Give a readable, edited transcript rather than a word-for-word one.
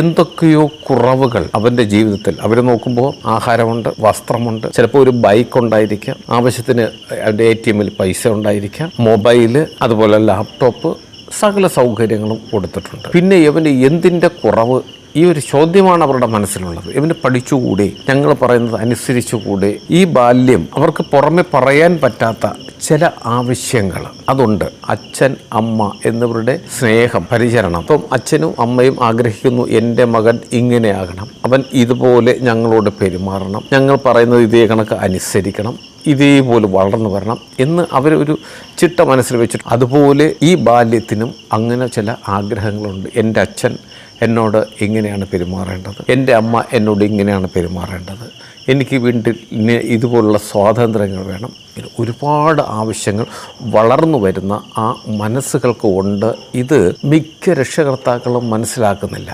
എന്തൊക്കെയോ കുറവുകൾ അവൻ്റെ ജീവിതത്തിൽ. അവർ നോക്കുമ്പോൾ ആഹാരമുണ്ട്, വസ്ത്രമുണ്ട്, ചിലപ്പോൾ ഒരു ബൈക്ക് ഉണ്ടായിരിക്കാം, ആവശ്യത്തിന് അവൻ്റെ ATM-ൽ പൈസ ഉണ്ടായിരിക്കാം, മൊബൈല്, അതുപോലെ ലാപ്ടോപ്പ്, സകല സൗകര്യങ്ങളും കൊടുത്തിട്ടുണ്ട്. പിന്നെ ഇവന് എന്തിൻ്റെ കുറവ്? ഈ ഒരു ചോദ്യമാണ് അവരുടെ മനസ്സിലുള്ളത്. ഇവന് പഠിച്ചുകൂടെ, ഞങ്ങൾ പറയുന്നത് അനുസരിച്ചുകൂടെ? ഈ ബാല്യം അവർക്ക് പുറമെ പറയാൻ പറ്റാത്ത ചില ആവശ്യങ്ങൾ അതുണ്ട്. അച്ഛൻ, അമ്മ എന്നിവരുടെ സ്നേഹം, പരിചരണം. അപ്പം അച്ഛനും അമ്മയും ആഗ്രഹിക്കുന്നു, എൻ്റെ മകൻ ഇങ്ങനെയാകണം, അവൻ ഇതുപോലെ ഞങ്ങളോട് പെരുമാറണം, ഞങ്ങൾ പറയുന്നത് ഇതേ കണക്ക് അനുസരിക്കണം, ഇതേപോലെ വളർന്നു വരണം എന്ന് അവരൊരു ചിട്ട മനസ്സിൽ വെച്ചിട്ട്, അതുപോലെ ഈ ബാല്യത്തിനും അങ്ങനെ ചില ആഗ്രഹങ്ങളുണ്ട്. എൻ്റെ അച്ഛൻ എന്നോട് ഇങ്ങനെയാണ് പെരുമാറേണ്ടത്, എൻ്റെ അമ്മ എന്നോട് ഇങ്ങനെയാണ് പെരുമാറേണ്ടത്, എനിക്ക് വീട്ടിൽ ഇതുപോലുള്ള സ്വാതന്ത്ര്യങ്ങൾ വേണം. ഒരുപാട് ആവശ്യങ്ങൾ വളർന്നു വരുന്ന ആ മനസ്സുകൾക്ക് ഉണ്ട്. ഇത് മിക്ക രക്ഷകർത്താക്കളും മനസ്സിലാക്കുന്നില്ല.